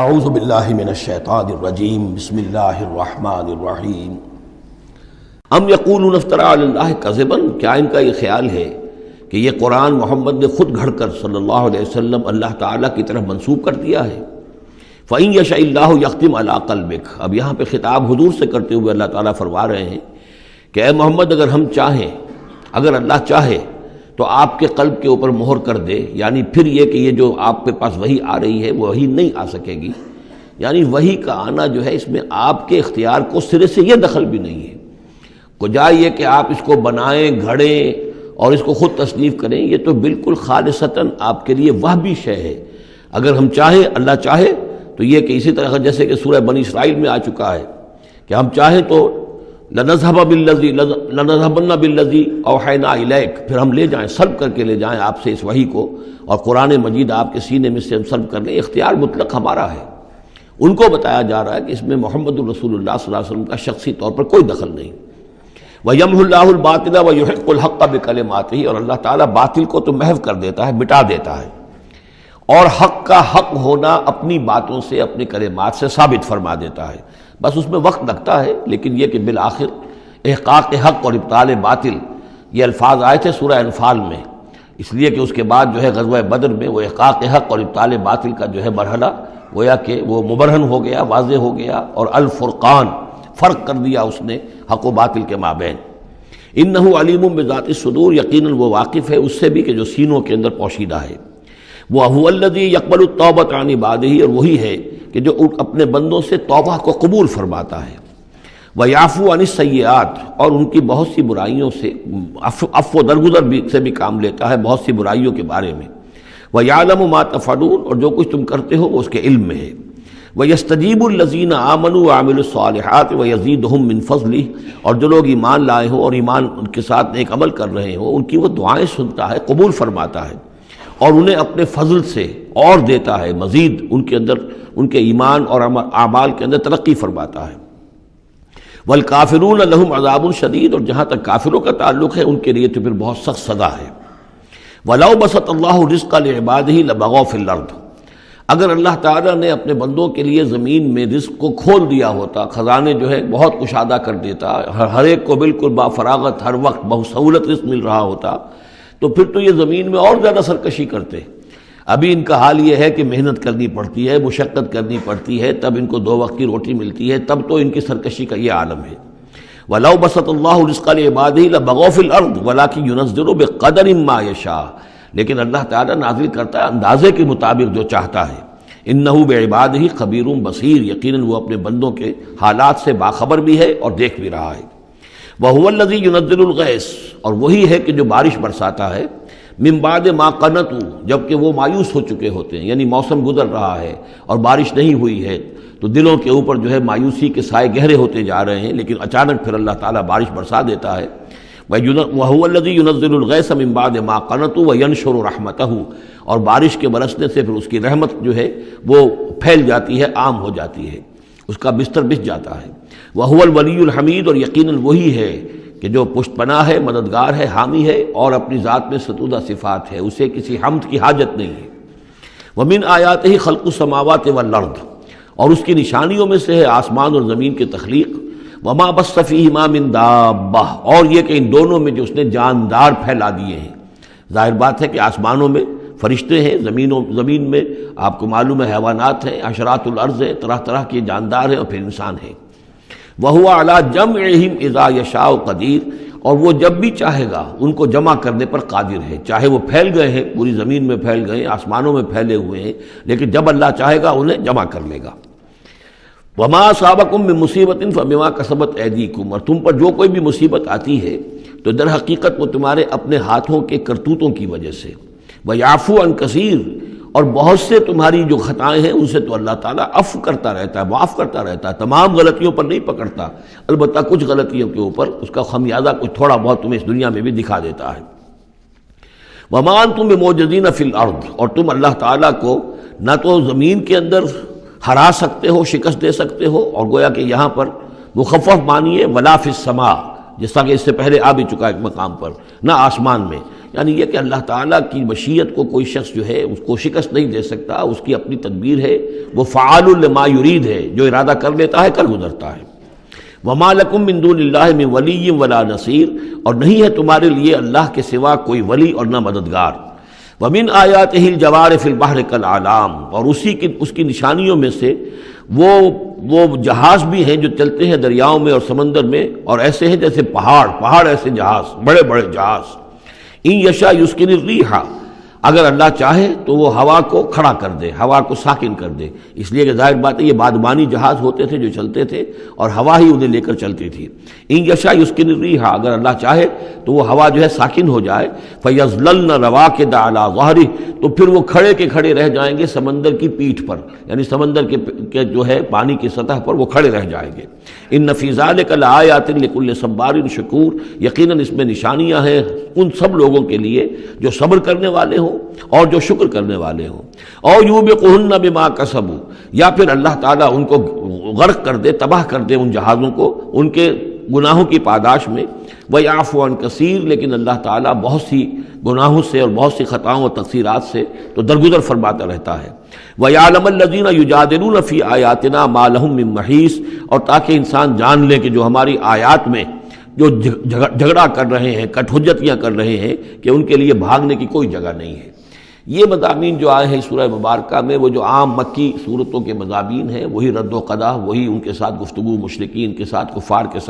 اعوذ باللہ من الشیطان الرجیم بسم اللہ الرحمن الرحیم ام یقولون افترى علی اللہ کذبا، کیا ان کا یہ خیال ہے کہ یہ قرآن محمد نے خود گھڑ کر صلی اللہ علیہ وسلم اللہ تعالیٰ کی طرف منسوب کر دیا ہے؟ فَإِن يَشَإِ اللَّهُ يَخْتِمْ عَلَىٰ قَلْبِكَ، اب یہاں پہ خطاب حضور سے کرتے ہوئے اللہ تعالیٰ فرما رہے ہیں کہ اے محمد، اگر ہم چاہیں، اگر اللہ چاہے تو آپ کے قلب کے اوپر مہر کر دے، یعنی پھر یہ کہ یہ جو آپ کے پاس وحی آ رہی ہے وہ وحی نہیں آ سکے گی، یعنی وحی کا آنا جو ہے اس میں آپ کے اختیار کو سرے سے یہ دخل بھی نہیں ہے۔ کجا یہ کہ آپ اس کو بنائیں، گھڑیں اور اس کو خود تصنیف کریں، یہ تو بالکل خالصتاً آپ کے لیے وہبی شے ہے۔ اگر ہم چاہیں، اللہ چاہے تو یہ کہ اسی طرح جیسے کہ سورہ بنی اسرائیل میں آ چکا ہے کہ ہم چاہیں تو لنذهبن بالذی اوحینا الیک، پھر ہم لے جائیں، سلب کر کے لے جائیں آپ سے اس وحی کو، اور قرآن مجید آپ کے سینے میں سے ہم سلب کر لیں، اختیار مطلق ہمارا ہے۔ ان کو بتایا جا رہا ہے کہ اس میں محمد الرسول اللہ صلی اللہ علیہ وسلم کا شخصی طور پر کوئی دخل نہیں۔ وَيَمْحُ اللَّهُ الْبَاطِلَ وَيُحِقُّ الْحَقَّ بِكَلِمَاتِهِ، اور اللہ تعالیٰ باطل کو تو محو کر دیتا ہے، مٹا دیتا ہے، اور حق کا حق ہونا اپنی باتوں سے، اپنے کلمات سے ثابت فرما دیتا ہے۔ بس اس میں وقت لگتا ہے، لیکن یہ کہ بالآخر احقاق حق اور ابطال باطل، یہ الفاظ آئے تھے سورہ انفال میں، اس لیے کہ اس کے بعد جو ہے غزوہ بدر میں وہ احقاق حق اور ابطال باطل کا جو ہے مرحلہ گویا کہ وہ مبرہن ہو گیا، واضح ہو گیا، اور الفرقان، فرق کر دیا اس نے حق و باطل کے مابین۔ انہ علیم بذات الصدور، یقیناً وہ واقف ہے اس سے بھی کہ جو سینوں کے اندر پوشیدہ ہے۔ وَهُوَ الَّذِي يَقْبَلُ التَّوْبَةَ عَنْ عِبَادِهِ، اور وہی ہے کہ جو اپنے بندوں سے توبہ کو قبول فرماتا ہے۔ وَيَعْفُو عَنِ السَّيِّئَاتِ، اور ان کی بہت سی برائیوں سے عفو درگزر سے بھی کام لیتا ہے بہت سی برائیوں کے بارے میں۔ وَيَعْلَمُ مَا تَفْعَلُونَ، اور جو کچھ تم کرتے ہو وہ اس کے علم میں ہے۔ وَيَسْتَجِيبُ الَّذِينَ آمَنُوا وَعَمِلُوا الصَّالِحَاتِ وَيَزِيدُهُم مِّن فَضْلِهِ، اور جو لوگ ایمان لائے ہوں اور ایمان ان کے ساتھ نیک عمل کر رہے ہوں، ان کی وہ دعائیں سنتا ہے، قبول فرماتا ہے، اور انہیں اپنے فضل سے اور دیتا ہے، مزید ان کے اندر، ان کے ایمان اور اعمال کے اندر ترقی فرماتا ہے۔ والکافرون لہم عذاب شدید، اور جہاں تک کافروں کا تعلق ہے ان کے لیے تو پھر بہت سخت سزا ہے۔ وَلَوْ بَسَطَ اللَّهُ رِزْقَ لِعِبَادِهِ لَبَغَوْا فِي الْأَرْضِ، اگر اللہ تعالیٰ نے اپنے بندوں کے لیے زمین میں رزق کو کھول دیا ہوتا، خزانے جو ہے بہت کشادہ کر دیتا، ہر ایک کو بالکل با فراغت ہر وقت بسہولت رزق مل رہا ہوتا، تو پھر تو یہ زمین میں اور زیادہ سرکشی کرتے۔ ابھی ان کا حال یہ ہے کہ محنت کرنی پڑتی ہے، مشقت کرنی پڑتی ہے، تب ان کو 2 وقت کی روٹی ملتی ہے، تب تو ان کی سرکشی کا یہ عالم ہے۔ وَلَوْ بَسَطَ اللَّهُ رِزْقَ لِعِبَادِهِ لَبَغَوْا فِي الْأَرْضِ وَلَٰكِن يُنَزِّلُ بِقَدَرٍ مَّا يَشَاءُ، لیکن اللہ تعالیٰ نازل کرتا ہے اندازے کے مطابق جو چاہتا ہے۔ اِنَّهُ بِعِبَادِهِ خَبِيرٌ بَصِيرٌ، یقیناً وہ اپنے بندوں کے حالات سے باخبر بھی ہے اور دیکھ بھی رہا ہے۔ وَهُوَ الَّذِي يُنَزِّلُ الْغَيْثَ، اور وہی ہے کہ جو بارش برساتا ہے، من بعد ما قنطوا، جبکہ وہ مایوس ہو چکے ہوتے ہیں، یعنی موسم گزر رہا ہے اور بارش نہیں ہوئی ہے تو دلوں کے اوپر جو ہے مایوسی کے سائے گہرے ہوتے جا رہے ہیں، لیکن اچانک پھر اللہ تعالیٰ بارش برسا دیتا ہے۔ وَهُوَ الَّذِي يُنَزِّلُ الْغَيْثَ مِن بَعْدِ مَا قَنَطُوا وَيَنشُرُ رَحْمَتَهُ، اور بارش کے برسنے سے پھر اس کی رحمت جو ہے وہ پھیل جاتی ہے، عام ہو جاتی ہے، اس کا بستر بچھ جاتا ہے۔ وَهُوَ الْوَلِيُّ الْحَمِيدُ، اور یقیناً وہی ہے کہ جو پشت پناہ ہے، مددگار ہے، حامی ہے، اور اپنی ذات میں ستودہ صفات ہے، اسے کسی حمد کی حاجت نہیں ہے۔ وَمِنْ آیَاتِهِ خَلْقُ السَّمَاوَاتِ وَالْأَرْضِ، اور اس کی نشانیوں میں سے ہے آسمان اور زمین کی تخلیق۔ وَمَا بَثَّ فِيهِمَا مِن دَابَّةٍ، اور یہ کہ ان دونوں میں جو اس نے جاندار پھیلا دیے ہیں۔ ظاہر بات ہے کہ آسمانوں میں فرشتے ہیں، زمین میں آپ کو معلوم ہے حیوانات ہیں، حشرات الارض ہیں، طرح طرح کے جاندار ہیں، اور پھر انسان ہیں۔ وَهُوَ عَلَىٰ جَمْعِهِمْ إِذَا يَشَاءُ قَدِيرٌ، اور وہ جب بھی چاہے گا ان کو جمع کرنے پر قادر ہے، چاہے وہ پھیل گئے ہیں، پوری زمین میں پھیل گئے ہیں، آسمانوں میں پھیلے ہوئے ہیں، لیکن جب اللہ چاہے گا انہیں جمع کر لے گا۔ وَمَا أَصَابَكُم مِّن مُّصِيبَةٍ فَبِمَا كَسَبَتْ أَيْدِيكُمْ، اور تم پر جو کوئی بھی مصیبت آتی ہے تو در حقیقت وہ تمہارے اپنے ہاتھوں کے کرتوتوں کی وجہ سے۔ وَيَعْفُو عَن كَثِيرٍ، اور بہت سے تمہاری جو خطائیں ہیں ان سے تو اللہ تعالیٰ عفو کرتا رہتا ہے، معاف کرتا رہتا ہے، تمام غلطیوں پر نہیں پکڑتا، البتہ کچھ غلطیوں کے اوپر اس کا خمیازہ کچھ تھوڑا بہت تمہیں اس دنیا میں بھی دکھا دیتا ہے۔ وَمَا أَنتُم بِمُعْجِزِينَ فِي الْأَرْضِ، اور تم اللہ تعالیٰ کو نہ تو زمین کے اندر ہرا سکتے ہو، شکست دے سکتے ہو، اور گویا کہ یہاں پر مخفف معنی ہے وَلَا فِي السَّمَاءِ، جس طرح کہ اس سے پہلے آ بھی چکا ایک مقام پر، نہ آسمان میں، یعنی یہ کہ اللہ تعالیٰ کی مشیت کو کوئی شخص جو ہے اس کو شکست نہیں دے سکتا، اس کی اپنی تدبیر ہے، وہ فعال لما یرید ہے، جو ارادہ کر لیتا ہے کر گزرتا ہے۔ وما لکم من دون اللہ من ولی ولا نصیر، اور نہیں ہے تمہارے لیے اللہ کے سوا کوئی ولی اور نہ مددگار۔ ومن آیاتہ الجوار فی البحر کالأعلام، اور اس کی نشانیوں میں سے وہ جہاز بھی ہیں جو چلتے ہیں دریاؤں میں اور سمندر میں، اور ایسے ہیں جیسے پہاڑ ایسے جہاز، بڑے بڑے جہاز۔ ان یشاء یسکن الریح، اگر اللہ چاہے تو وہ ہوا کو کھڑا کر دے، ہوا کو ساکن کر دے، اس لیے کہ ظاہر بات ہے یہ بادبانی جہاز ہوتے تھے جو چلتے تھے اور ہوا ہی انہیں لے کر چلتی تھی۔ ان یشاء یسکن الریح، اگر اللہ چاہے تو وہ ہوا جو ہے ساکن ہو جائے، فیظللن رواکد علی ظہرہ، تو پھر وہ کھڑے کے کھڑے رہ جائیں گے سمندر کی پیٹھ پر، یعنی سمندر کے جو ہے پانی کی سطح پر وہ کھڑے رہ جائیں گے۔ ان فی ذلک لآیات لکل صبار شکور، یقیناً اس میں نشانیاں ہیں ان سب لوگوں کے لیے جو صبر کرنے والے ہوں اور جو شکر کرنے والے ہوں۔ او یوبقہن بما کسبوا، یا پھر اللہ تعالیٰ ان کو غرق کر دے، تباہ کر دے ان جہازوں کو ان کے گناہوں کی پاداش میں۔ وَيَعْفُو عَنْ كَثِيرٍ، لیکن اللہ تعالیٰ بہت سی گناہوں سے اور بہت سی خطاؤں اور تقصیرات سے تو درگزر فرماتا رہتا ہے۔ وَيَعْلَمَ الَّذِينَ يُجَادِلُونَ فِي آيَاتِنَا مَا لَهُم مِّن مَّحِيصٍ، اور تاکہ انسان جان لے کہ جو ہماری آیات میں جو جھگڑا کر رہے ہیں، کٹ حجتیاں کر رہے ہیں، کہ ان کے لیے بھاگنے کی کوئی جگہ نہیں ہے۔ یہ مضامین جو آئے ہیں سورہ مبارکہ میں، وہ جو عام مکی صورتوں کے مضامین ہیں، وہی رد و قضا، وہی ان کے ساتھ گفتگو مشرکین کے ساتھ، کفار کے ساتھ۔